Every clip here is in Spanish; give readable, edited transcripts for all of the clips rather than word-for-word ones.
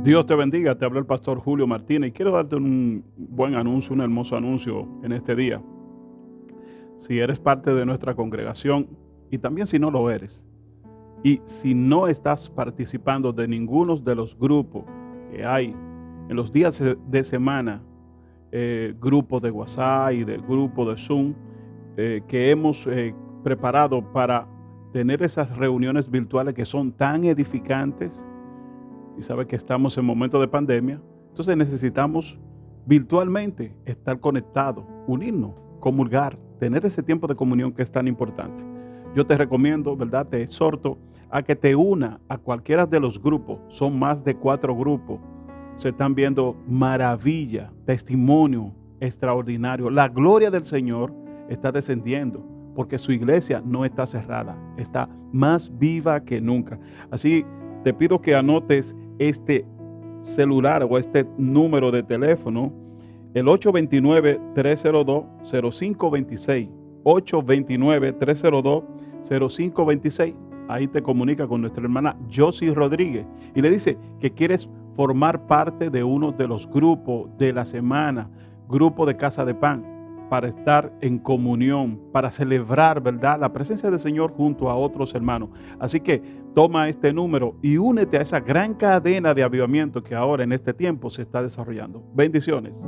Dios te bendiga, te habla el pastor Julio Martínez y quiero darte un buen anuncio, un hermoso anuncio en este día. Si eres parte de nuestra congregación y también si no lo eres, y si no estás participando de ninguno de los grupos que hay en los días de semana, grupos de WhatsApp y de grupos de Zoom que hemos preparado para tener esas reuniones virtuales que son tan edificantes, y sabe que estamos en momentos de pandemia, entonces necesitamos virtualmente estar conectados, unirnos, comulgar, tener ese tiempo de comunión que es tan importante. Yo te recomiendo, ¿verdad? Te exhorto a que te una a cualquiera de los grupos. Son más de 4 grupos. Se están viendo maravilla, testimonio extraordinario. La gloria del Señor está descendiendo porque su iglesia no está cerrada, está más viva que nunca. Así te pido que anotes este celular o este número de teléfono, el 829-302-0526, 829-302-0526. Ahí te comunica con nuestra hermana Josie Rodríguez y le dice que quieres formar parte de uno de los grupos de la semana, grupo de Casa de Pan, para estar en comunión, para celebrar, ¿verdad?, la presencia del Señor junto a otros hermanos. Así que toma este número y únete a esa gran cadena de avivamiento que ahora en este tiempo se está desarrollando. Bendiciones.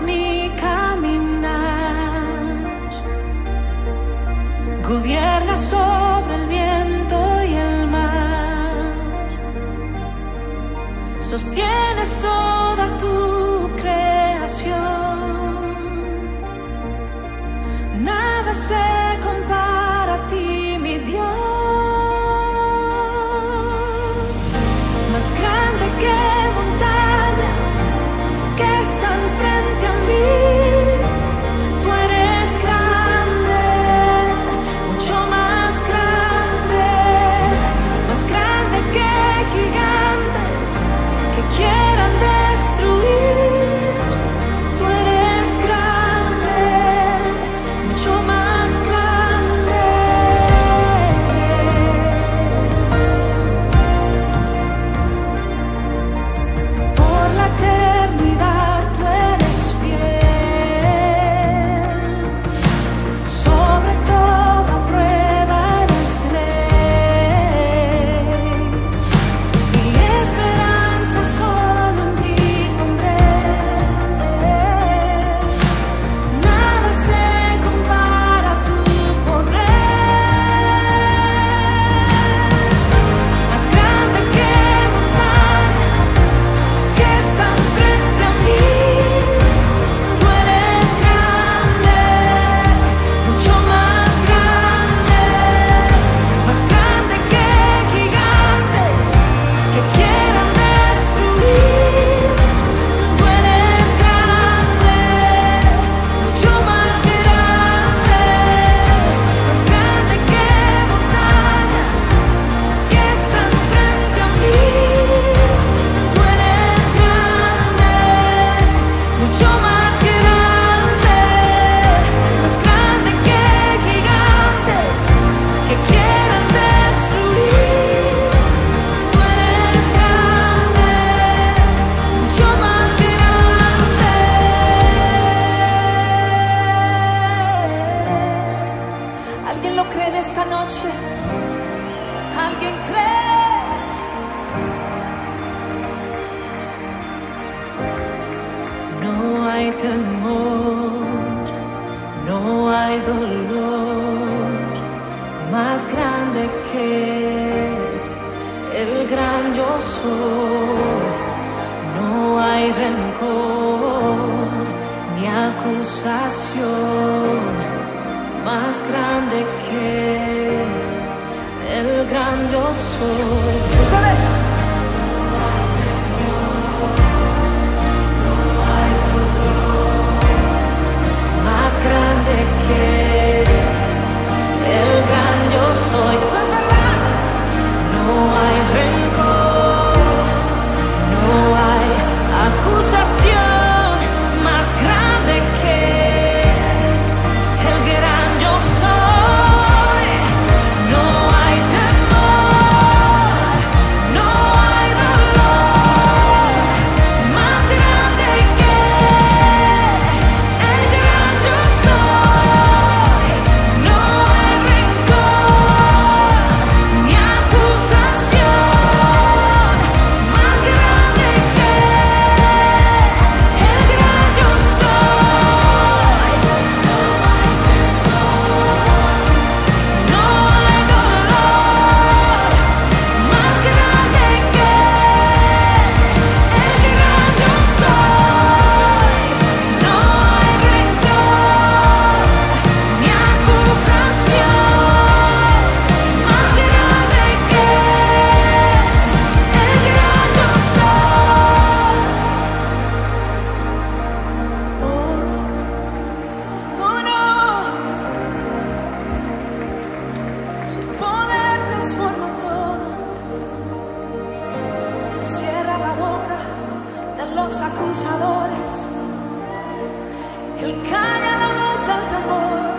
Mi caminar, gobierna sobre el viento y el mar, sostienes toda tu creación, nada se compara a ti, mi Dios, más grande que montañas que están frente a mí. Tú eres grande, mucho más grande que gigantes que quieran destruir. Tú eres grande, mucho más grande. temor, no hay dolor más grande que el gran yo soy. No hay rencor ni acusación más grande que el gran yo soy. ¿Sabes? Más grande que el gran yo soy. Eso es verdad. No hay rencor, no hay acusación más grande que el gran yo soy. No hay temor, no hay dolor más grande que el gran yo soy. No hay rencor ni acusación más grande que el gran yo soy. No hay temor, no hay dolor más grande que el gran yo soy. No hay rencor ni acusación más grande que el gran yo soy. Oh no, su poder transforma todo. Él cierra la boca de los acusadores. Él calla la voz del temor.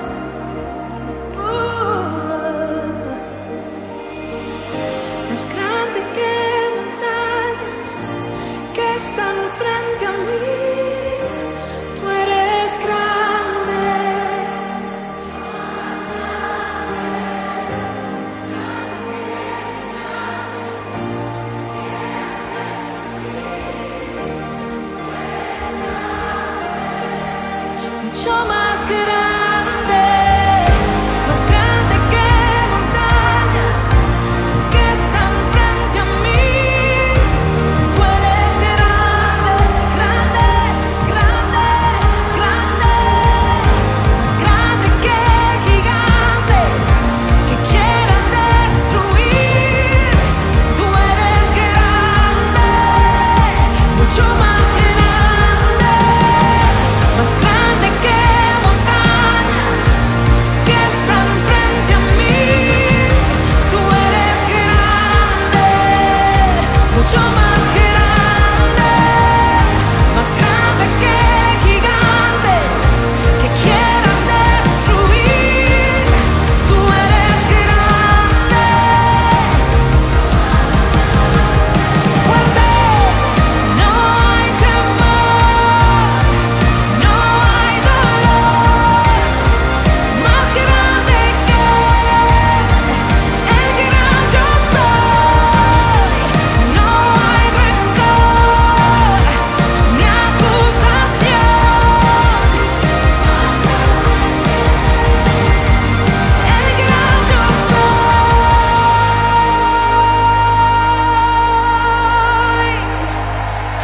Más grande que montañas que están frente a mí. Tú eres grande. Mucho más grande que montañas que están frente a mí. Tú eres grande, grande, grande, grande, más grande que gigantes que quieran destruir. Tú eres grande, mucho más grande que montañas que están frente a mí. Tú eres grande, mucho más grande que gigantes que quieran destruir. Tú eres grande, fuerte. No hay temor, no hay dolor más grande que el gran yo soy. No hay rencor ni acusación más grande que el gran yo soy.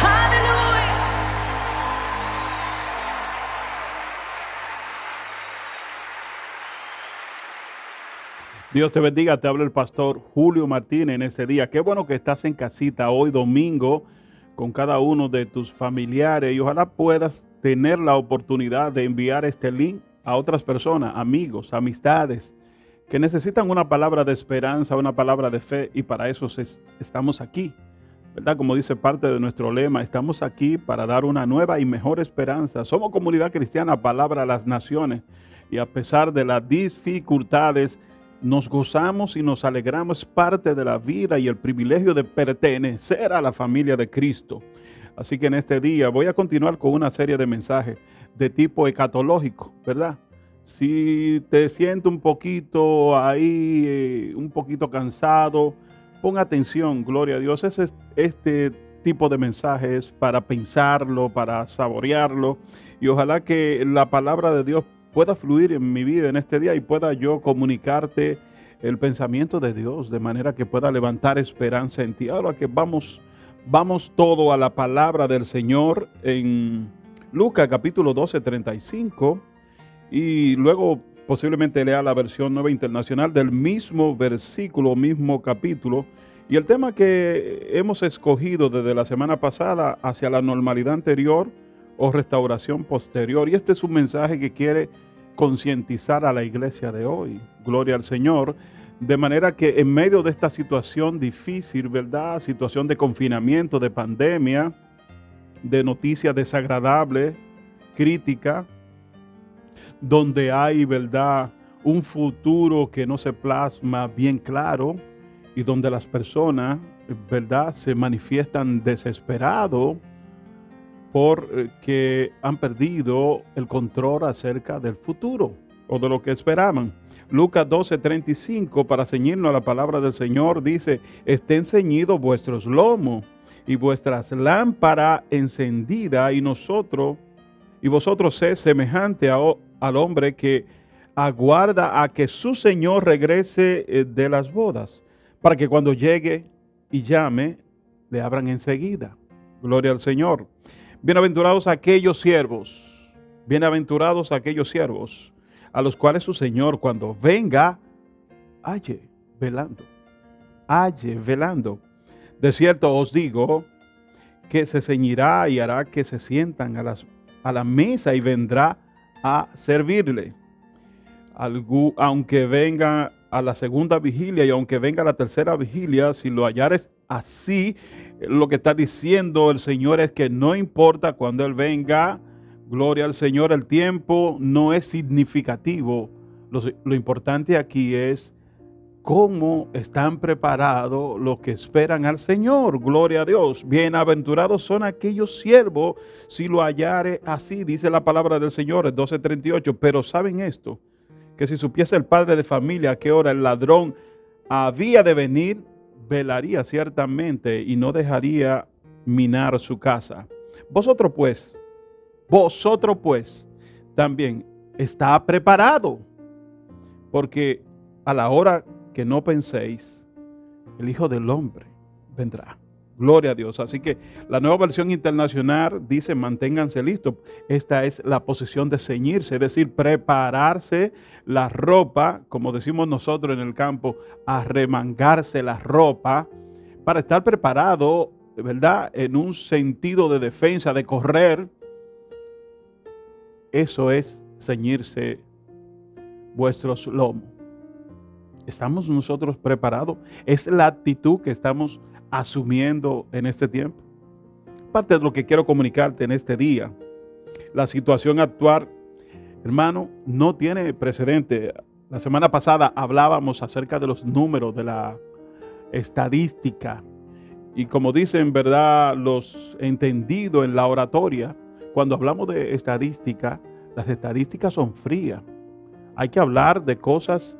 Aleluya. Dios te bendiga, te habla el pastor Julio Martínez en este día. Qué bueno que estás en casita hoy domingo con cada uno de tus familiares y ojalá puedas tener la oportunidad de enviar este link a otras personas, amigos, amistades que necesitan una palabra de esperanza, una palabra de fe y para eso estamos aquí, ¿verdad? Como dice parte de nuestro lema, estamos aquí para dar una nueva y mejor esperanza. Somos Comunidad Cristiana Palabra a las Naciones y a pesar de las dificultades, nos gozamos y nos alegramos. Es parte de la vida y el privilegio de pertenecer a la familia de Cristo. Así que en este día voy a continuar con una serie de mensajes de tipo escatológico, ¿verdad? Si te sientes un poquito ahí, un poquito cansado, pon atención, gloria a Dios. Este tipo de mensajes para pensarlo, para saborearlo, y ojalá que la palabra de Dios pueda fluir en mi vida en este día y pueda yo comunicarte el pensamiento de Dios de manera que pueda levantar esperanza en ti. Ahora que vamos todo a la palabra del Señor en Lucas capítulo 12, 35, y luego posiblemente lea la versión Nueva Internacional del mismo versículo, mismo capítulo. Y el tema que hemos escogido desde la semana pasada, hacia la normalidad anterior o restauración posterior. Y este es un mensaje que quiere concientizar a la iglesia de hoy. Gloria al Señor. De manera que en medio de esta situación difícil, ¿verdad? Situación de confinamiento, de pandemia, de noticias desagradables, crítica, donde hay, ¿verdad?, un futuro que no se plasma bien claro y donde las personas, ¿verdad?, se manifiestan desesperados porque han perdido el control acerca del futuro o de lo que esperaban. Lucas 12:35, para ceñirnos a la palabra del Señor, dice: estén ceñidos vuestros lomos y vuestras lámparas encendidas, y vosotros sed semejante al hombre que aguarda a que su Señor regrese de las bodas, para que cuando llegue y llame, le abran enseguida. Gloria al Señor. Bienaventurados aquellos siervos a los cuales su Señor, cuando venga, halle velando. De cierto os digo que se ceñirá y hará que se sientan a la mesa y vendrá a servirle. Aunque venga a la segunda vigilia y aunque venga a la tercera vigilia, si lo hallares así, lo que está diciendo el Señor es que no importa cuando Él venga, gloria al Señor, el tiempo no es significativo. Lo importante aquí es cómo están preparados los que esperan al Señor. Gloria a Dios. Bienaventurados son aquellos siervos si lo hallare así, dice la palabra del Señor, el 12:38. Pero ¿saben esto? Que si supiese el padre de familia a qué hora el ladrón había de venir, velaría ciertamente y no dejaría minar su casa. Vosotros pues, también está preparado, porque a la hora que no penséis, el Hijo del Hombre vendrá. Gloria a Dios. Así que la Nueva Versión Internacional dice: manténganse listos. Esta es la posición de ceñirse, es decir, prepararse la ropa, como decimos nosotros en el campo, arremangarse la ropa para estar preparado, ¿verdad?, en un sentido de defensa, de correr. Eso es ceñirse vuestros lomos. ¿Estamos nosotros preparados? ¿Es la actitud que estamos asumiendo en este tiempo? Parte de lo que quiero comunicarte en este día, la situación actual, hermano, no tiene precedente. La semana pasada hablábamos acerca de los números, de la estadística, y como dicen, ¿verdad?, los entendidos en la oratoria, cuando hablamos de estadística, las estadísticas son frías. Hay que hablar de cosas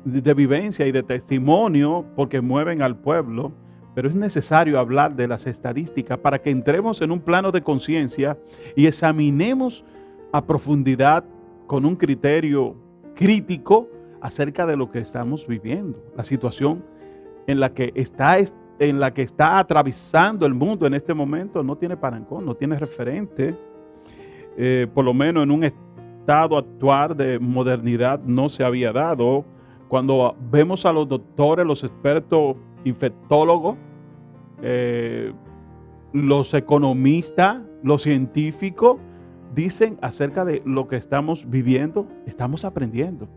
de vivencia y de testimonio porque mueven al pueblo, pero es necesario hablar de las estadísticas para que entremos en un plano de conciencia y examinemos a profundidad con un criterio crítico acerca de lo que estamos viviendo, la situación en la que está atravesando el mundo en este momento. No tiene parangón, no tiene referente, por lo menos en un estado actual de modernidad no se había dado. Cuando vemos a los doctores, los expertos infectólogos, los economistas, los científicos, dicen acerca de lo que estamos viviendo, estamos aprendiendo.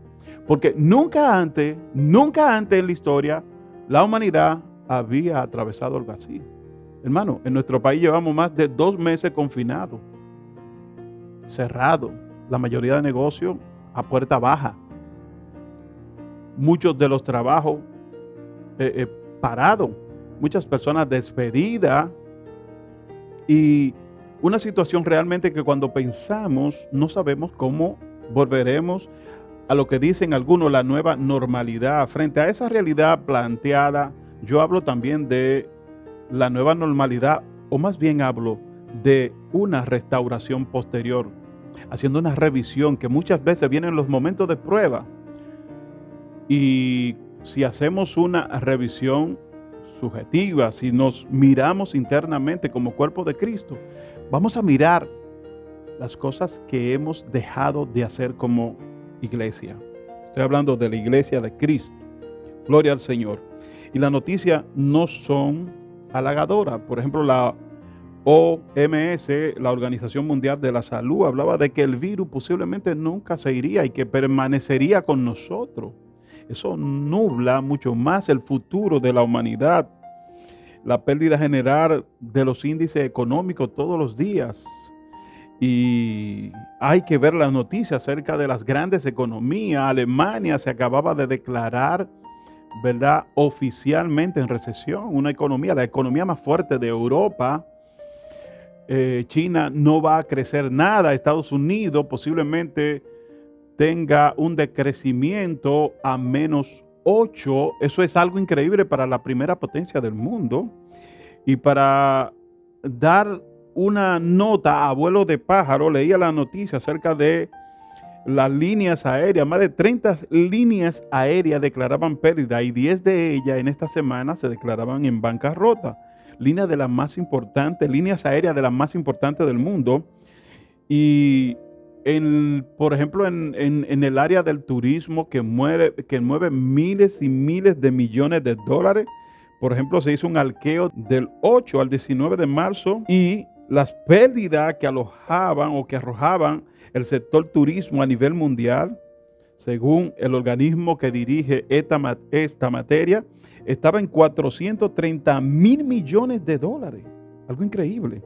Porque nunca antes en la historia, la humanidad había atravesado algo así. Hermano, en nuestro país llevamos más de 2 meses confinados, cerrados, la mayoría de negocios a puerta baja. Muchos de los trabajos parados, muchas personas despedidas, y una situación realmente que cuando pensamos no sabemos cómo volveremos a lo que dicen algunos la nueva normalidad. Frente a esa realidad planteada, yo hablo también de la nueva normalidad o más bien hablo de una restauración posterior, haciendo una revisión, que muchas veces vienen los momentos de prueba. Y si hacemos una revisión subjetiva, si nos miramos internamente como cuerpo de Cristo, vamos a mirar las cosas que hemos dejado de hacer como iglesia. Estoy hablando de la iglesia de Cristo. Gloria al Señor. Y las noticias no son halagadoras. Por ejemplo, la OMS, la Organización Mundial de la Salud, hablaba de que el virus posiblemente nunca se iría y que permanecería con nosotros. Eso nubla mucho más el futuro de la humanidad. La pérdida general de los índices económicos todos los días. Y hay que ver las noticias acerca de las grandes economías. Alemania se acababa de declarar, ¿verdad?, oficialmente en recesión. Una economía, la economía más fuerte de Europa. China no va a crecer nada. Estados Unidos posiblemente tenga un decrecimiento a -8. Eso es algo increíble para la primera potencia del mundo. Y para dar una nota a vuelo de pájaro, leía la noticia acerca de las líneas aéreas. Más de 30 líneas aéreas declaraban pérdida y 10 de ellas en esta semana se declaraban en bancarrota. Líneas de las más importantes, líneas aéreas de las más importantes del mundo. Y por ejemplo, en el área del turismo que mueve miles y miles de millones de dólares. Por ejemplo, se hizo un arqueo del 8 al 19 de marzo y las pérdidas que alojaban o que arrojaban el sector turismo a nivel mundial, según el organismo que dirige esta materia, estaba en 430.000 millones de dólares. Algo increíble.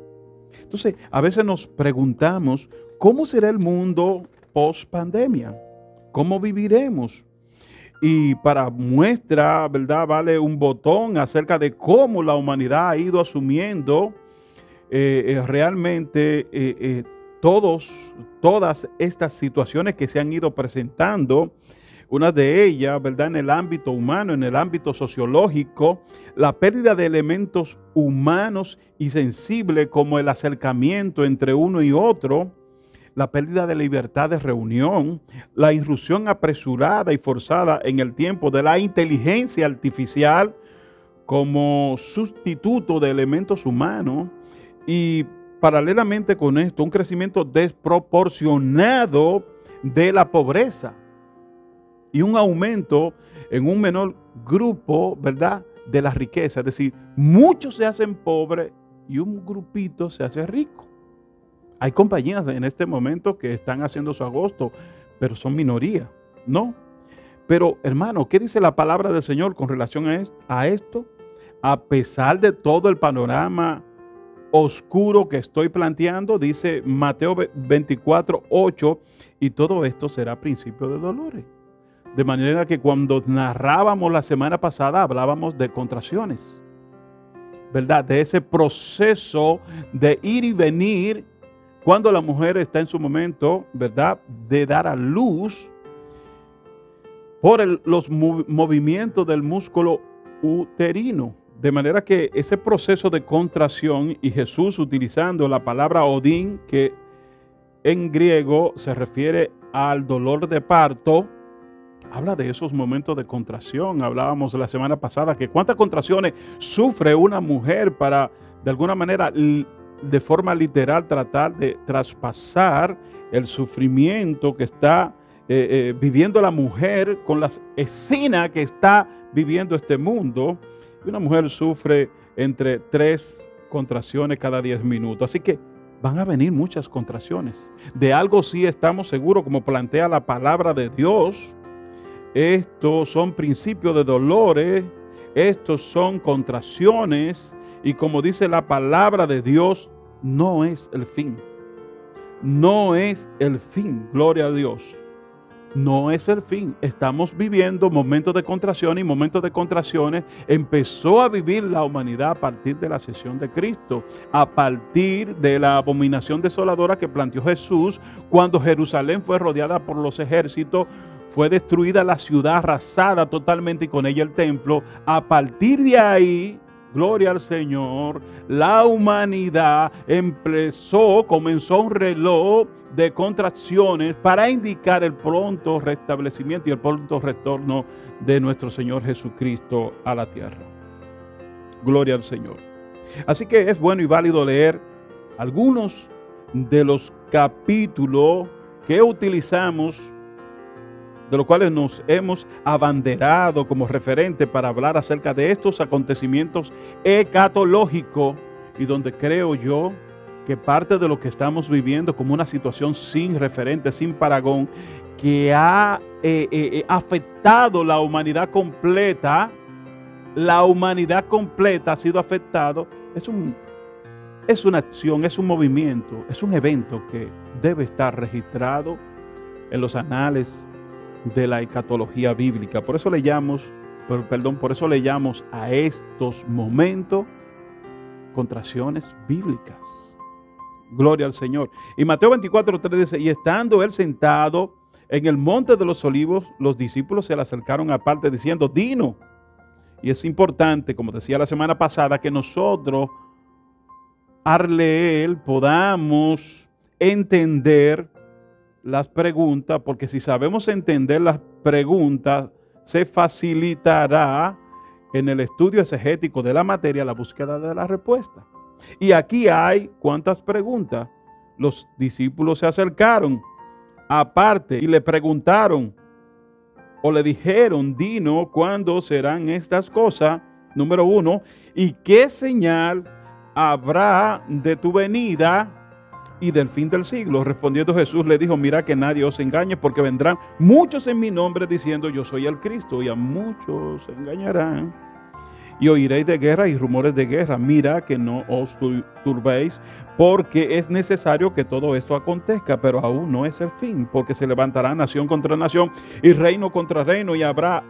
Entonces, a veces nos preguntamos, ¿cómo será el mundo post pandemia? ¿Cómo viviremos? Y para muestra, ¿verdad?, vale un botón acerca de cómo la humanidad ha ido asumiendo realmente todas estas situaciones que se han ido presentando. Una de ellas, ¿verdad?, en el ámbito humano, en el ámbito sociológico, la pérdida de elementos humanos y sensibles como el acercamiento entre uno y otro, la pérdida de libertad de reunión, la irrupción apresurada y forzada en el tiempo de la inteligencia artificial como sustituto de elementos humanos y paralelamente con esto, un crecimiento desproporcionado de la pobreza y un aumento en un menor grupo, ¿verdad?, de la riqueza. Es decir, muchos se hacen pobres y un grupito se hace rico. Hay compañías en este momento que están haciendo su agosto, pero son minoría, ¿no? Pero, hermano, ¿qué dice la palabra del Señor con relación a esto? A pesar de todo el panorama oscuro que estoy planteando, dice Mateo 24:8, y todo esto será principio de dolores. De manera que cuando narrábamos la semana pasada, hablábamos de contracciones, ¿verdad? De ese proceso de ir y venir cuando la mujer está en su momento, ¿verdad?, de dar a luz por los movimientos del músculo uterino. De manera que ese proceso de contracción, y Jesús utilizando la palabra odín, que en griego se refiere al dolor de parto, habla de esos momentos de contracción. Hablábamos la semana pasada que cuántas contracciones sufre una mujer para, de alguna manera, de forma literal, tratar de traspasar el sufrimiento que está viviendo la mujer con las escenas que está viviendo este mundo. Y una mujer sufre entre 3 contracciones cada 10 minutos. Así que van a venir muchas contracciones. De algo sí estamos seguros, como plantea la palabra de Dios. Estos son principios de dolores, estos son contracciones, y como dice la palabra de Dios, no es el fin. No es el fin, gloria a Dios. No es el fin. Estamos viviendo momentos de contracción, y momentos de contracciones empezó a vivir la humanidad a partir de la ascensión de Cristo, a partir de la abominación desoladora que planteó Jesús cuando Jerusalén fue rodeada por los ejércitos. Fue destruida la ciudad, arrasada totalmente, y con ella el templo. A partir de ahí, gloria al Señor, la humanidad comenzó un reloj de contracciones para indicar el pronto restablecimiento y el pronto retorno de nuestro Señor Jesucristo a la tierra. Gloria al Señor. Así que es bueno y válido leer algunos de los capítulos que utilizamos, de los cuales nos hemos abanderado como referente para hablar acerca de estos acontecimientos escatológicos, y donde creo yo que parte de lo que estamos viviendo como una situación sin referente, sin parangón, que ha afectado la humanidad completa. La humanidad completa ha sido afectado. Es una acción, es un movimiento, es un evento que debe estar registrado en los anales de la escatología bíblica. Por eso le llamamos a estos momentos contracciones bíblicas. Gloria al Señor. Y Mateo 24:3 dice: y estando él sentado en el monte de los olivos, los discípulos se le acercaron aparte diciendo: dinos. Y es importante, como decía la semana pasada, que nosotros al leer podamos entender las preguntas, porque si sabemos entender las preguntas, se facilitará en el estudio exegético de la materia la búsqueda de la respuesta. Y aquí hay ¿cuántas preguntas? Los discípulos se acercaron aparte y le preguntaron o le dijeron: dinos cuándo serán estas cosas. Número 1, ¿y qué señal habrá de tu venida y del fin del siglo? Respondiendo Jesús le dijo: mira que nadie os engañe, porque vendrán muchos en mi nombre diciendo: yo soy el Cristo, y a muchos se engañarán. Y oiréis de guerra y rumores de guerra. Mira que no os turbéis, porque es necesario que todo esto acontezca, pero aún no es el fin, porque se levantará nación contra nación y reino contra reino, y habrá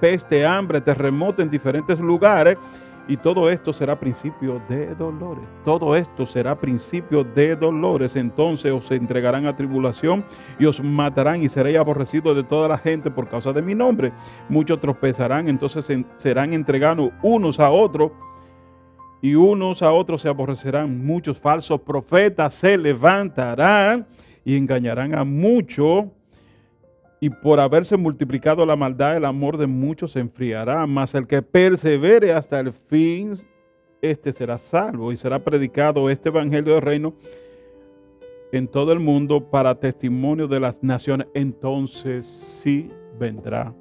peste, hambre, terremoto en diferentes lugares. Y todo esto será principio de dolores. Todo esto será principio de dolores. Entonces os entregarán a tribulación y os matarán, y seréis aborrecidos de toda la gente por causa de mi nombre. Muchos tropezarán, entonces serán entregados unos a otros, y unos a otros se aborrecerán. Muchos falsos profetas se levantarán y engañarán a muchos. Y por haberse multiplicado la maldad, el amor de muchos se enfriará. Mas el que persevere hasta el fin, este será salvo. Y será predicado este evangelio del reino en todo el mundo para testimonio de las naciones. Entonces sí vendrá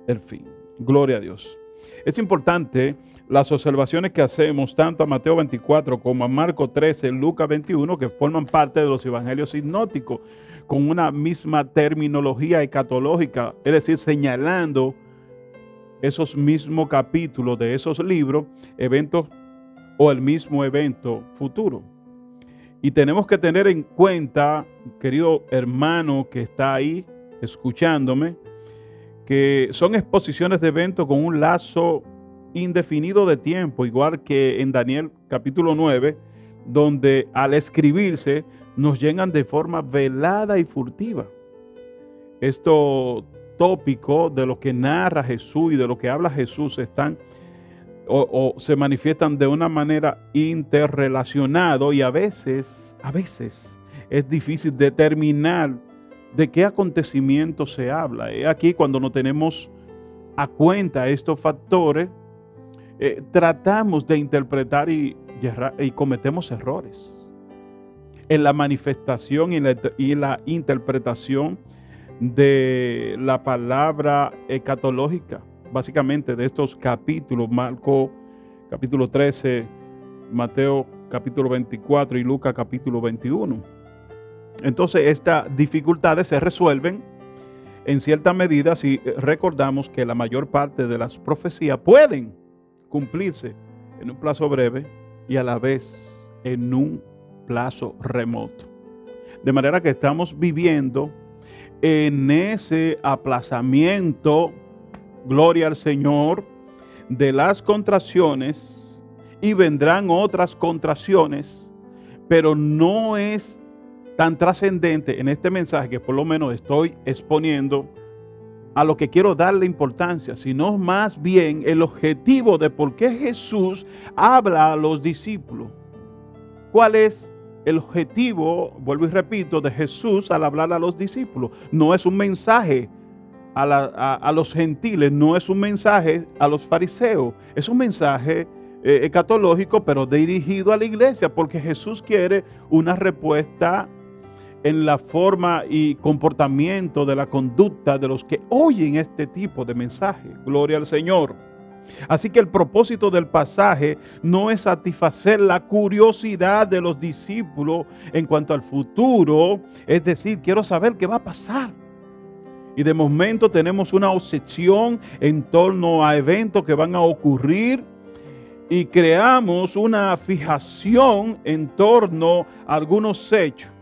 el fin. Gloria a Dios. Es importante las observaciones que hacemos tanto a Mateo 24 como a Marcos 13, Lucas 21, que forman parte de los evangelios sinópticos, con una misma terminología escatológica, es decir, señalando esos mismos capítulos de esos libros, eventos o el mismo evento futuro. Y tenemos que tener en cuenta, querido hermano que está ahí escuchándome, que son exposiciones de eventos con un lazo indefinido de tiempo, igual que en Daniel capítulo 9, donde al escribirse nos llegan de forma velada y furtiva. Estos tópicos de lo que narra Jesús y de lo que habla Jesús están o se manifiestan de una manera interrelacionada, y a veces es difícil determinar de qué acontecimiento se habla. Aquí cuando no tenemos a cuenta estos factores, tratamos de interpretar y cometemos errores en la manifestación y la interpretación de la palabra escatológica, básicamente de estos capítulos: Marcos capítulo 13, Mateo capítulo 24 y Lucas capítulo 21. Entonces estas dificultades se resuelven en cierta medida si recordamos que la mayor parte de las profecías pueden cumplirse en un plazo breve y a la vez en un plazo remoto. De manera que estamos viviendo en ese aplazamiento, gloria al Señor, de las contracciones, y vendrán otras contracciones, pero no es tan trascendente en este mensaje que por lo menos estoy exponiendo a lo que quiero darle importancia, sino más bien el objetivo de por qué Jesús habla a los discípulos. ¿Cuál es el objetivo, vuelvo y repito, de Jesús al hablar a los discípulos? No es un mensaje a los gentiles, no es un mensaje a los fariseos, es un mensaje escatológico, pero dirigido a la iglesia, porque Jesús quiere una respuesta en la forma y comportamiento de la conducta de los que oyen este tipo de mensaje. Gloria al Señor. Así que el propósito del pasaje no es satisfacer la curiosidad de los discípulos en cuanto al futuro, es decir, quiero saber qué va a pasar. Y de momento tenemos una obsesión en torno a eventos que van a ocurrir y creamos una fijación en torno a algunos hechos.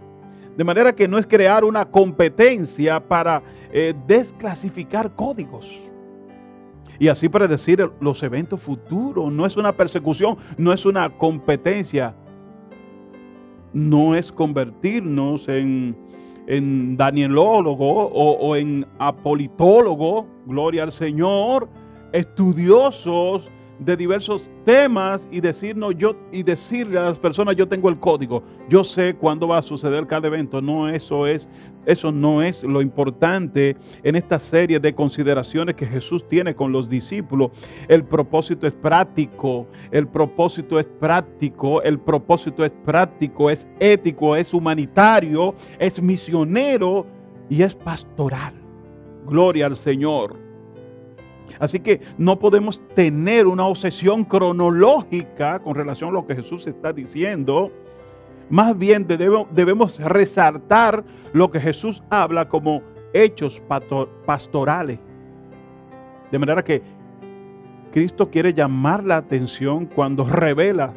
De manera que no es crear una competencia para desclasificar códigos y así predecir los eventos futuros. No es una persecución, no es una competencia. No es convertirnos en danielólogo o en apolitólogo, gloria al Señor, estudiosos de diversos temas y decirle a las personas: yo tengo el código, yo sé cuándo va a suceder cada evento. No, eso no es lo importante en esta serie de consideraciones que Jesús tiene con los discípulos. El propósito es práctico, el propósito es práctico, el propósito es práctico, es ético, es humanitario, es misionero y es pastoral. Gloria al Señor. Así que no podemos tener una obsesión cronológica con relación a lo que Jesús está diciendo. Más bien debemos resaltar lo que Jesús habla como hechos pastorales. De manera que Cristo quiere llamar la atención cuando revela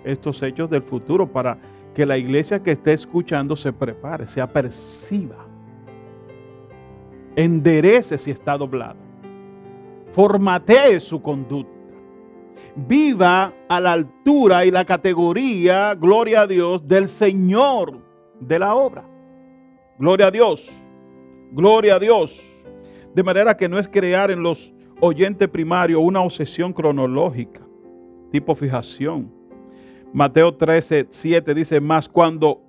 estos hechos del futuro para que la iglesia que esté escuchando se prepare, se aperciba, enderece si está doblado, formatee su conducta, viva a la altura y la categoría, gloria a Dios, del Señor de la obra. Gloria a Dios, gloria a Dios. De manera que no es crear en los oyentes primarios una obsesión cronológica, tipo fijación. Mateo 13:7 dice: mas cuando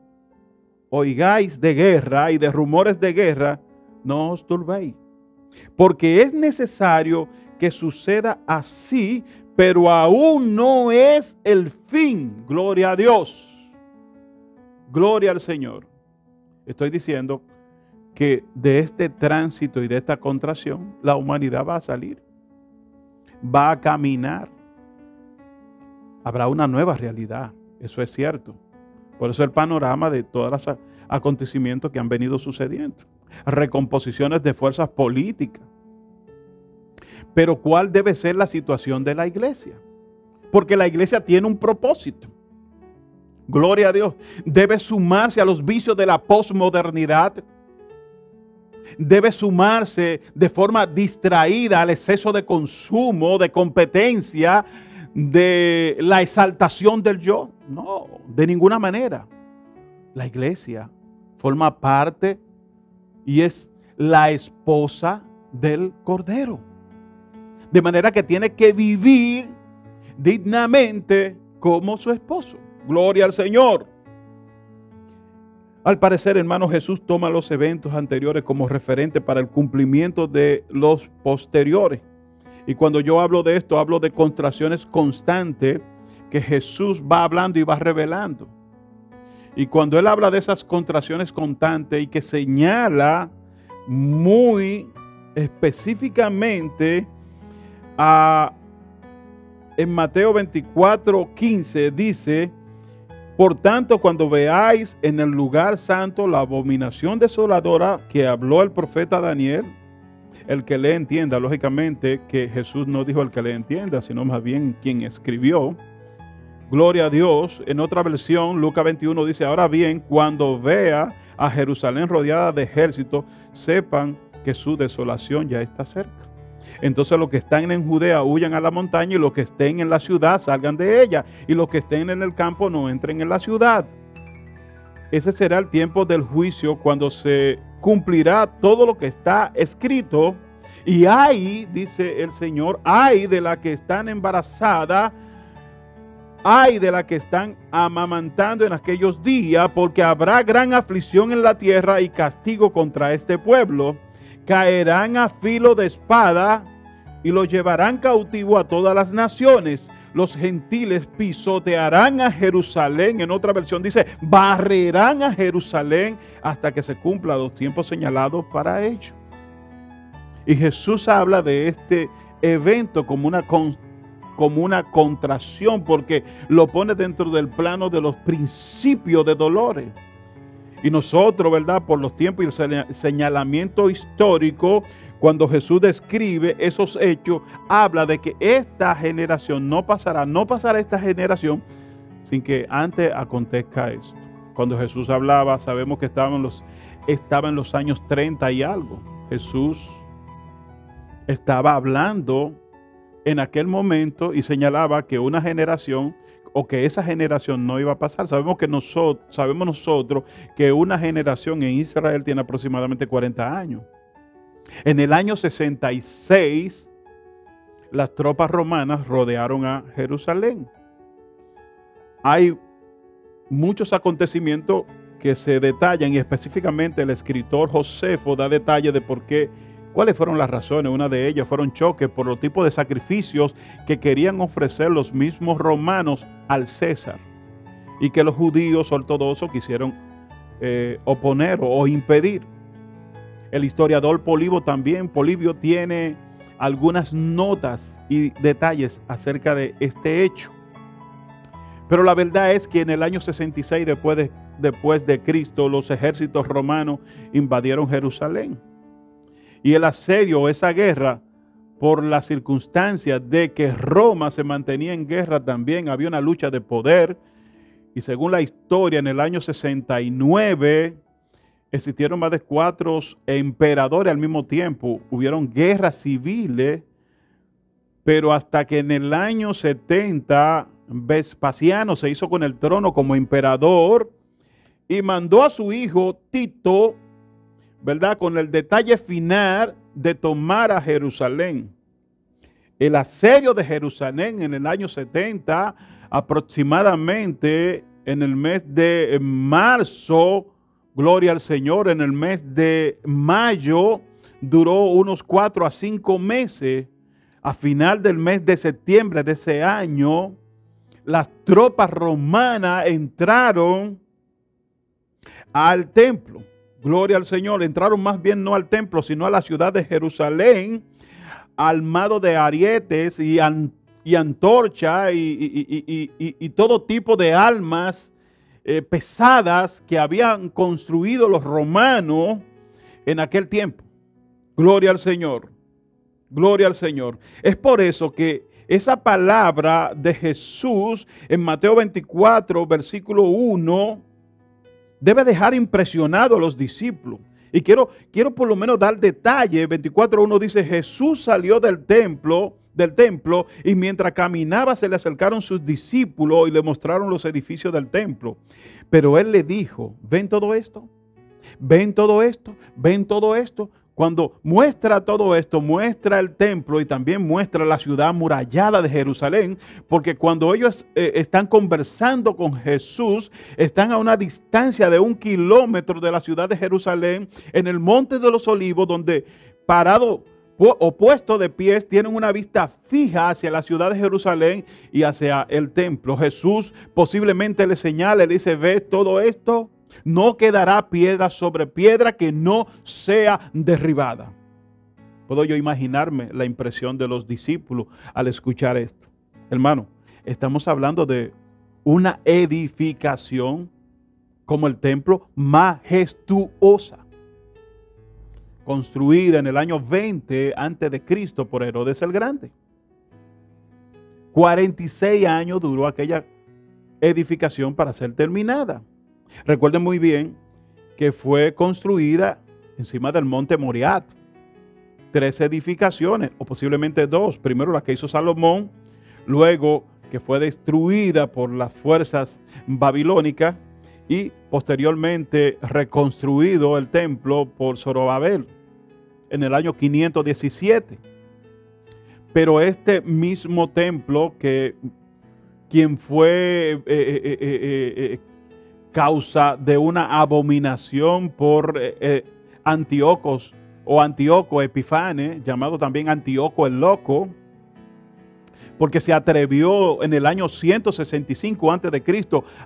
oigáis de guerra y de rumores de guerra, no os turbéis, porque es necesario que suceda así, pero aún no es el fin. Gloria a Dios. Gloria al Señor. Estoy diciendo que de este tránsito y de esta contracción, la humanidad va a salir. Va a caminar. Habrá una nueva realidad. Eso es cierto. Por eso el panorama de todos los acontecimientos que han venido sucediendo. Recomposiciones de fuerzas políticas. Pero ¿cuál debe ser la situación de la iglesia? Porque la iglesia tiene un propósito. Gloria a Dios. Debe sumarse a los vicios de la posmodernidad. Debe sumarse de forma distraída al exceso de consumo, de competencia, de la exaltación del yo. No, de ninguna manera. La iglesia forma parte y es la esposa del Cordero. De manera que tiene que vivir dignamente como su esposo. Gloria al Señor. Al parecer, hermano, Jesús toma los eventos anteriores como referente para el cumplimiento de los posteriores. Y cuando yo hablo de esto, hablo de contracciones constantes que Jesús va hablando y va revelando. Y cuando Él habla de esas contracciones constantes y que señala muy específicamente en Mateo 24:15 dice: por tanto, cuando veáis en el lugar santo la abominación desoladora que habló el profeta Daniel, el que le entienda, lógicamente que Jesús no dijo el que le entienda, sino más bien quien escribió. Gloria a Dios. En otra versión, Lucas 21 dice: ahora bien, cuando vea a Jerusalén rodeada de ejércitos, sepan que su desolación ya está cerca. Entonces los que están en Judea huyan a la montaña, y los que estén en la ciudad salgan de ella, y los que estén en el campo no entren en la ciudad. Ese será el tiempo del juicio, cuando se cumplirá todo lo que está escrito, Y hay, dice el Señor, hay de la que están embarazada, hay de la que están amamantando en aquellos días, porque habrá gran aflicción en la tierra y castigo contra este pueblo. Caerán a filo de espada y lo llevarán cautivo a todas las naciones. Los gentiles pisotearán a Jerusalén. En otra versión dice, barrerán a Jerusalén hasta que se cumplan los tiempos señalados para ello. Y Jesús habla de este evento como una contracción, porque lo pone dentro del plano de los principios de dolores. Y nosotros, ¿verdad? Por los tiempos y el señalamiento histórico, cuando Jesús describe esos hechos, habla de que esta generación no pasará esta generación sin que antes acontezca esto. Cuando Jesús hablaba, sabemos que estaba en los años 30 y algo. Jesús estaba hablando en aquel momento y señalaba que una generación o que esa generación no iba a pasar. Sabemos nosotros que una generación en Israel tiene aproximadamente 40 años. En el año 66, las tropas romanas rodearon a Jerusalén. Hay muchos acontecimientos que se detallan y específicamente el escritor Josefo da detalles de cuáles fueron las razones. Una de ellas fueron choques por los tipos de sacrificios que querían ofrecer los mismos romanos al César y que los judíos ortodoxos quisieron oponer o impedir. El historiador Polibio tiene algunas notas y detalles acerca de este hecho. Pero la verdad es que en el año 66 después de Cristo, los ejércitos romanos invadieron Jerusalén. Y el asedio, esa guerra, por las circunstancias de que Roma se mantenía en guerra también, había una lucha de poder. Y según la historia, en el año 69 existieron más de 4 emperadores al mismo tiempo. Hubieron guerras civiles, pero hasta que en el año 70 Vespasiano se hizo con el trono como emperador y mandó a su hijo Tito, ¿verdad?, con el detalle final de tomar a Jerusalén. El asedio de Jerusalén en el año 70, aproximadamente en el mes de marzo, gloria al Señor, en el mes de mayo, duró unos 4 a 5 meses. A final del mes de septiembre de ese año, las tropas romanas entraron al templo. Gloria al Señor. Entraron más bien no al templo, sino a la ciudad de Jerusalén, armado de arietes y antorcha y todo tipo de armas pesadas que habían construido los romanos en aquel tiempo. Gloria al Señor. Gloria al Señor. Es por eso que esa palabra de Jesús en Mateo 24, versículo 1, debe dejar impresionado a los discípulos. Y quiero por lo menos dar detalle. 24:1 dice, Jesús salió del templo y mientras caminaba se le acercaron sus discípulos y le mostraron los edificios del templo. Pero él le dijo, ¿ven todo esto? ¿Ven todo esto? ¿Ven todo esto? Cuando muestra todo esto, muestra el templo y también muestra la ciudad amurallada de Jerusalén, porque cuando ellos están conversando con Jesús, están a una distancia de 1 kilómetro de la ciudad de Jerusalén, en el Monte de los Olivos, donde parado o puesto de pies, tienen una vista fija hacia la ciudad de Jerusalén y hacia el templo. Jesús posiblemente le señala, le dice, ¿ves todo esto? No quedará piedra sobre piedra que no sea derribada. Puedo yo imaginarme la impresión de los discípulos al escuchar esto. Hermano, estamos hablando de una edificación como el templo majestuosa, construida en el año 20 antes de Cristo por Herodes el Grande. 46 años duró aquella edificación para ser terminada. Recuerden muy bien que fue construida encima del monte Moriah. 3 edificaciones, o posiblemente 2. Primero la que hizo Salomón, luego que fue destruida por las fuerzas babilónicas y posteriormente reconstruido el templo por Zorobabel. en el año 517. Pero este mismo templo, que quien fue causa de una abominación por Antíoco Epífanes, llamado también Antíoco el Loco, porque se atrevió en el año 165 a.C.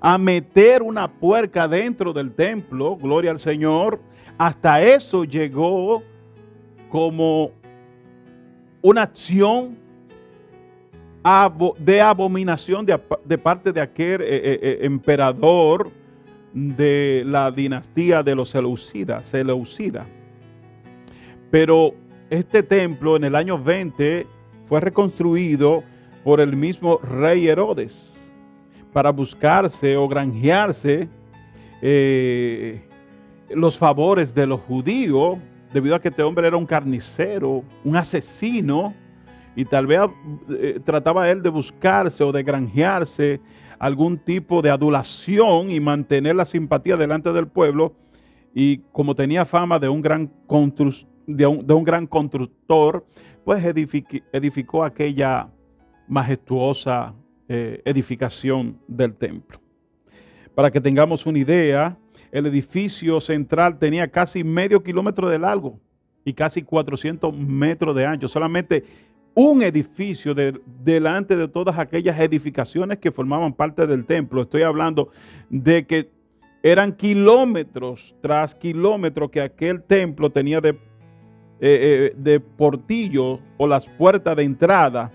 a meter una puerca dentro del templo, gloria al Señor. Hasta eso llegó como una acción de abominación de parte de aquel emperador de la dinastía de los Seleucidas. Pero este templo en el año 20 fue reconstruido por el mismo rey Herodes para buscarse o granjearse los favores de los judíos, debido a que este hombre era un carnicero, un asesino, y tal vez trataba él de buscarse o de granjearse algún tipo de adulación y mantener la simpatía delante del pueblo. Y como tenía fama de un gran constructor, pues edificó aquella majestuosa edificación del templo. Para que tengamos una idea, el edificio central tenía casi medio kilómetro de largo y casi 400 metros de ancho. Solamente un edificio delante de todas aquellas edificaciones que formaban parte del templo. Estoy hablando de que eran kilómetros tras kilómetros que aquel templo tenía de portillo o las puertas de entrada.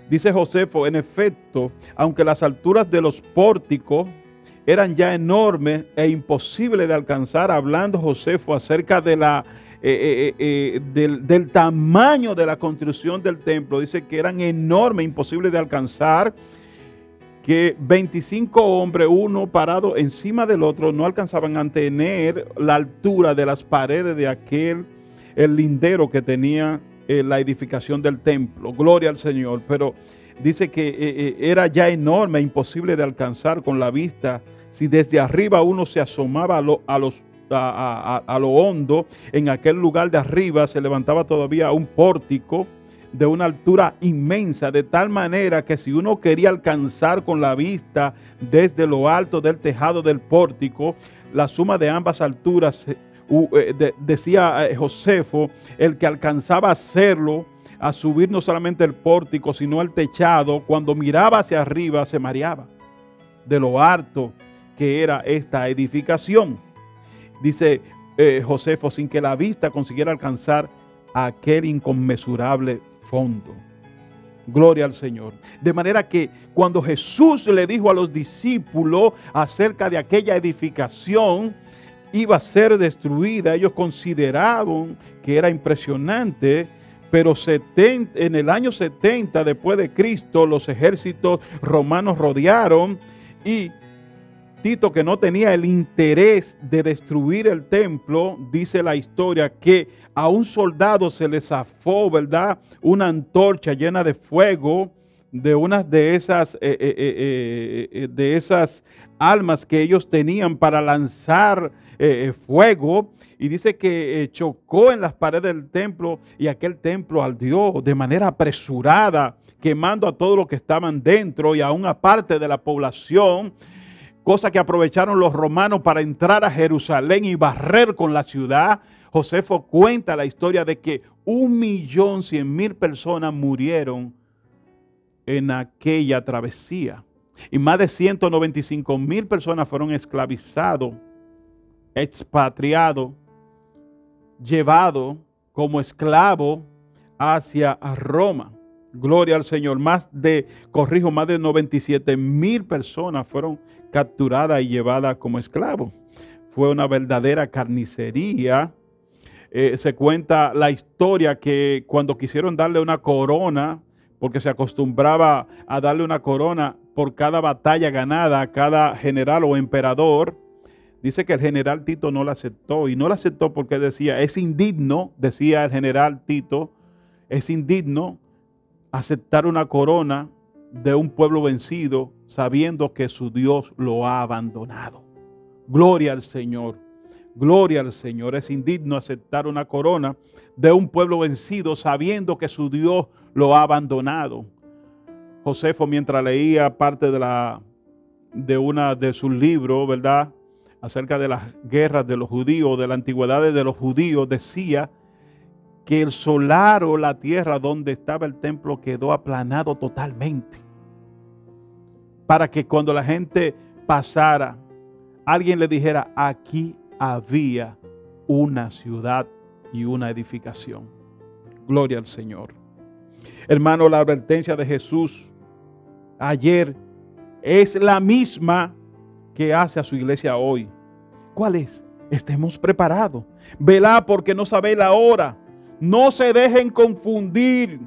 Dice Josefo, en efecto, aunque las alturas de los pórticos eran ya enormes e imposibles de alcanzar, hablando Josefo acerca de del tamaño de la construcción del templo, dice que eran enormes, imposibles de alcanzar, que 25 hombres, uno parado encima del otro, no alcanzaban a tener la altura de las paredes de el lindero que tenía la edificación del templo. Gloria al Señor. Pero dice que era ya enorme, imposible de alcanzar con la vista. Si desde arriba uno se asomaba a lo hondo, en aquel lugar de arriba se levantaba todavía un pórtico de una altura inmensa, de tal manera que si uno quería alcanzar con la vista desde lo alto del tejado del pórtico, la suma de ambas alturas, decía Josefo, el que alcanzaba a hacerlo, a subir no solamente el pórtico, sino el techado, cuando miraba hacia arriba se mareaba de lo alto que era esta edificación. Dice Josefo, sin que la vista consiguiera alcanzar aquel inconmensurable fondo. Gloria al Señor. De manera que cuando Jesús le dijo a los discípulos acerca de aquella edificación, iba a ser destruida, ellos consideraron que era impresionante, pero en el año 70 después de Cristo, los ejércitos romanos rodearon, y Tito, que no tenía el interés de destruir el templo, dice la historia que a un soldado se le zafó, ¿verdad?, una antorcha llena de fuego de unas de esas armas que ellos tenían para lanzar fuego, y dice que chocó en las paredes del templo, y aquel templo ardió de manera apresurada, quemando a todos los que estaban dentro y a una parte de la población, cosa que aprovecharon los romanos para entrar a Jerusalén y barrer con la ciudad. Josefo cuenta la historia de que 1.100.000 personas murieron en aquella travesía, y más de 195.000 personas fueron esclavizados, expatriados, llevados como esclavos hacia Roma. Gloria al Señor. Más de 97.000 personas fueron capturadas y llevadas como esclavos. Fue una verdadera carnicería. Se cuenta la historia que cuando quisieron darle una corona, porque se acostumbraba a darle una corona por cada batalla ganada a cada general o emperador, dice que el general Tito no la aceptó, y no la aceptó porque decía, es indigno, decía el general Tito, es indigno aceptar una corona de un pueblo vencido, sabiendo que su Dios lo ha abandonado. Gloria al Señor. Gloria al Señor. Es indigno aceptar una corona de un pueblo vencido sabiendo que su Dios lo ha abandonado. Josefo, mientras leía parte de una de sus libros, ¿verdad?, acerca de las guerras de los judíos, de la antigüedad de los judíos, decía que el solar o la tierra donde estaba el templo quedó aplanado totalmente, para que cuando la gente pasara, alguien le dijera: aquí había una ciudad y una edificación. Gloria al Señor. Hermano, la advertencia de Jesús ayer es la misma que hace a su iglesia hoy. ¿Cuál es? Estemos preparados. Velad porque no sabéis la hora. No se dejen confundir.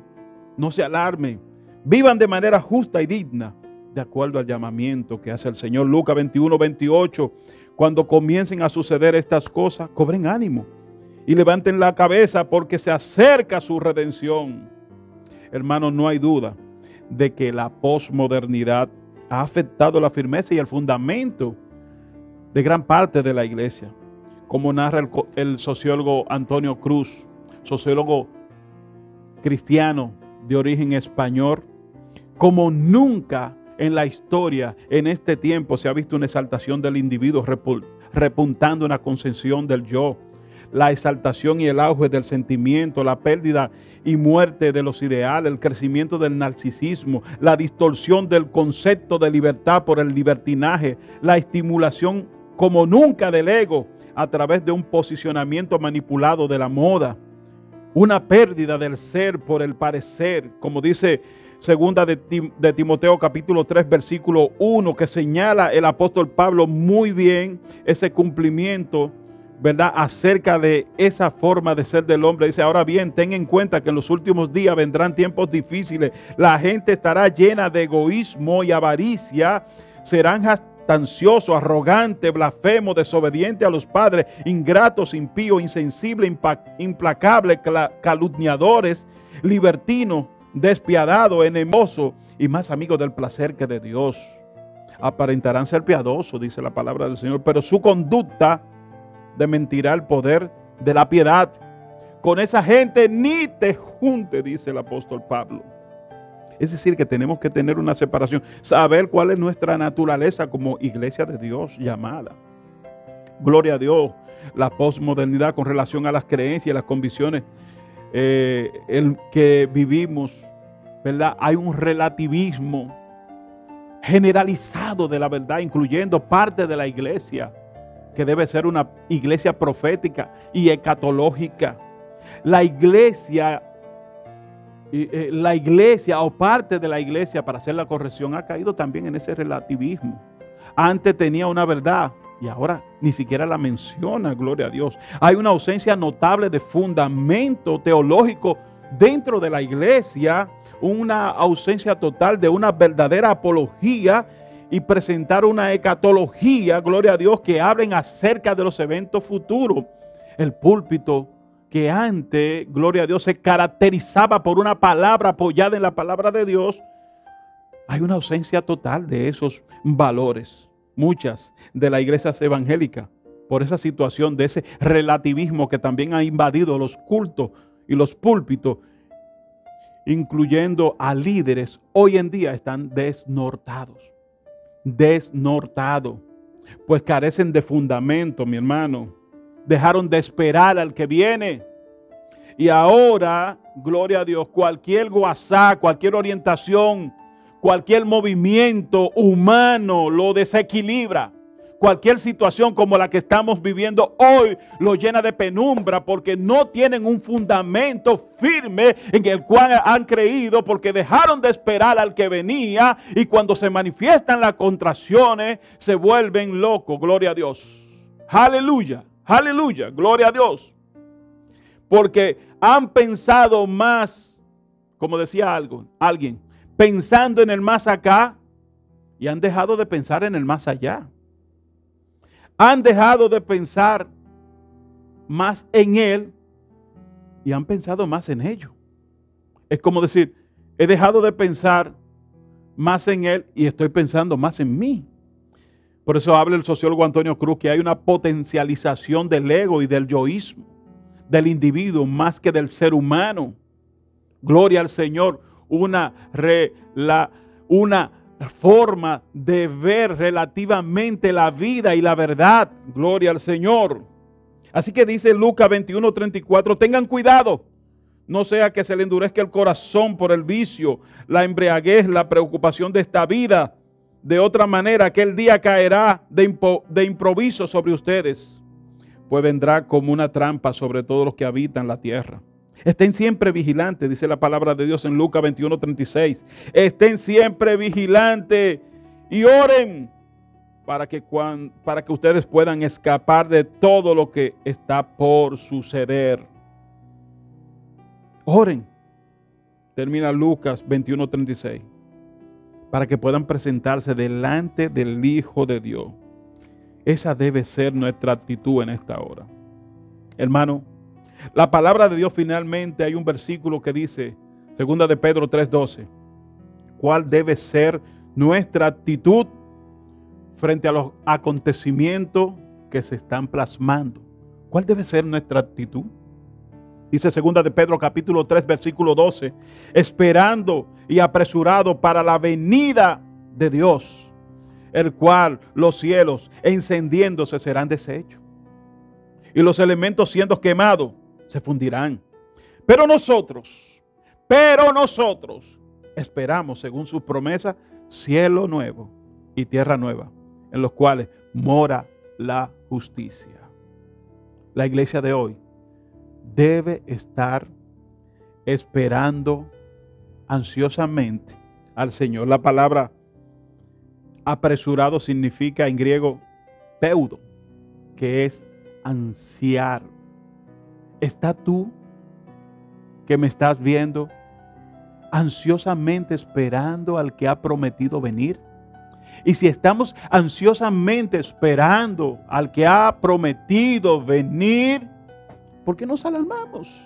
No se alarmen. Vivan de manera justa y digna, de acuerdo al llamamiento que hace el Señor. Lucas 21:28. Cuando comiencen a suceder estas cosas, cobren ánimo y levanten la cabeza porque se acerca su redención. Hermanos, no hay duda de que la posmodernidad ha afectado la firmeza y el fundamento de gran parte de la iglesia. Como narra el sociólogo Antonio Cruz, sociólogo cristiano de origen español, como nunca en la historia, en este tiempo, se ha visto una exaltación del individuo repuntando una concepción del yo, la exaltación y el auge del sentimiento, la pérdida y muerte de los ideales, el crecimiento del narcisismo, la distorsión del concepto de libertad por el libertinaje, la estimulación como nunca del ego a través de un posicionamiento manipulado de la moda, una pérdida del ser por el parecer, como dice segunda de Timoteo capítulo 3 versículo 1, que señala el apóstol Pablo muy bien ese cumplimiento, ¿verdad?, acerca de esa forma de ser del hombre. Dice: ahora bien, ten en cuenta que en los últimos días vendrán tiempos difíciles. La gente estará llena de egoísmo y avaricia. Serán jactanciosos, arrogantes, blasfemos, desobedientes a los padres, ingratos, impíos, insensibles, implacables, calumniadores, libertinos, despiadados, enemosos y más amigos del placer que de Dios. Aparentarán ser piadosos, dice la palabra del Señor, pero su conducta desmentirá el poder de la piedad. Con esa gente ni te junte, dice el apóstol Pablo. Es decir, que tenemos que tener una separación, saber cuál es nuestra naturaleza como iglesia de Dios llamada. Gloria a Dios. La posmodernidad con relación a las creencias y las convicciones el que vivimos, ¿verdad? Hay un relativismo generalizado de la verdad, incluyendo parte de la iglesia, que debe ser una iglesia profética y escatológica. La iglesia o parte de la iglesia, para hacer la corrección, ha caído también en ese relativismo. Antes tenía una verdad y ahora ni siquiera la menciona, gloria a Dios. Hay una ausencia notable de fundamento teológico dentro de la iglesia, una ausencia total de una verdadera apología y presentar una escatología, gloria a Dios, que hablen acerca de los eventos futuros. El púlpito, que antes, gloria a Dios, se caracterizaba por una palabra apoyada en la palabra de Dios, hay una ausencia total de esos valores. Muchas de las iglesias evangélicas, por esa situación de ese relativismo que también ha invadido los cultos y los púlpitos, incluyendo a líderes, hoy en día están desnortados, pues carecen de fundamento, mi hermano. Dejaron de esperar al que viene. Y ahora, gloria a Dios, cualquier WhatsApp, cualquier orientación, cualquier movimiento humano lo desequilibra. Cualquier situación como la que estamos viviendo hoy lo llena de penumbra, porque no tienen un fundamento firme en el cual han creído, porque dejaron de esperar al que venía, y cuando se manifiestan las contracciones se vuelven locos. Gloria a Dios. Aleluya, aleluya, gloria a Dios. Porque han pensado más, como decía alguien, pensando en el más acá, y han dejado de pensar en el más allá. Han dejado de pensar más en él y han pensado más en ello. Es como decir, he dejado de pensar más en él y estoy pensando más en mí. Por eso habla el sociólogo Antonio Cruz que hay una potencialización del ego y del yoísmo, del individuo más que del ser humano. Gloria al Señor. Una forma de ver relativamente la vida y la verdad. Gloria al Señor. Así que dice Lucas 21:34, tengan cuidado. No sea que se le endurezca el corazón por el vicio, la embriaguez, la preocupación de esta vida. De otra manera, aquel día caerá de improviso sobre ustedes, pues vendrá como una trampa sobre todos los que habitan la tierra. Estén siempre vigilantes, dice la palabra de Dios en Lucas 21:36. Estén siempre vigilantes y oren para que ustedes puedan escapar de todo lo que está por suceder. Oren. Termina Lucas 21:36. Para que puedan presentarse delante del Hijo de Dios. Esa debe ser nuestra actitud en esta hora. Hermano, la palabra de Dios finalmente, hay un versículo que dice, 2 de Pedro 3:12, ¿cuál debe ser nuestra actitud frente a los acontecimientos que se están plasmando? ¿Cuál debe ser nuestra actitud? Dice 2 de Pedro capítulo 3 versículo 12, esperando y apresurado para la venida de Dios, el cual los cielos encendiéndose serán deshechos y los elementos siendo quemados se fundirán. Pero nosotros esperamos según sus promesas cielo nuevo y tierra nueva, en los cuales mora la justicia. La iglesia de hoy debe estar esperando ansiosamente al Señor. La palabra apresurado significa en griego peudo, que es ansiar. ¿Estás tú que me estás viendo ansiosamente esperando al que ha prometido venir? Y si estamos ansiosamente esperando al que ha prometido venir, ¿por qué nos alarmamos?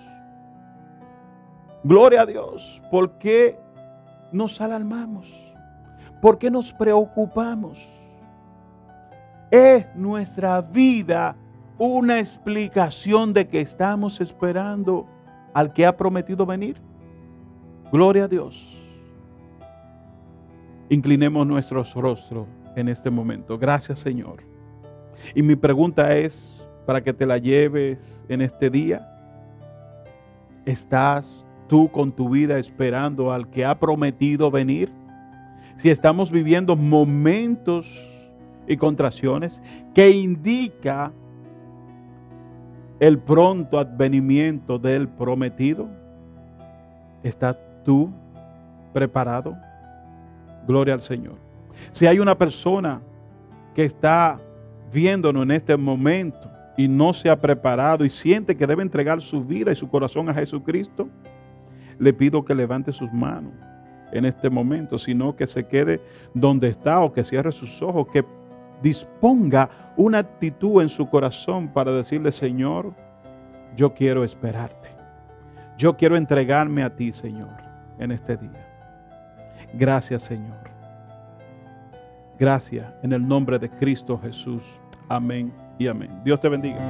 Gloria a Dios. ¿Por qué nos alarmamos? ¿Por qué nos preocupamos? ¿Es nuestra vida una explicación de que estamos esperando al que ha prometido venir? Gloria a Dios. Inclinemos nuestros rostros en este momento. Gracias, Señor. Y mi pregunta es, para que te la lleves en este día, ¿estás tú con tu vida esperando al que ha prometido venir? Si estamos viviendo momentos y contracciones que indica el pronto advenimiento del prometido, ¿estás tú preparado? Gloria al Señor. Si hay una persona que está viéndonos en este momento y no se ha preparado y siente que debe entregar su vida y su corazón a Jesucristo, le pido que levante sus manos en este momento, sino que se quede donde está o que cierre sus ojos, que disponga una actitud en su corazón para decirle: Señor, yo quiero esperarte. Yo quiero entregarme a ti, Señor, en este día. Gracias, Señor. Gracias en el nombre de Cristo Jesús. Amén y amén. Dios te bendiga.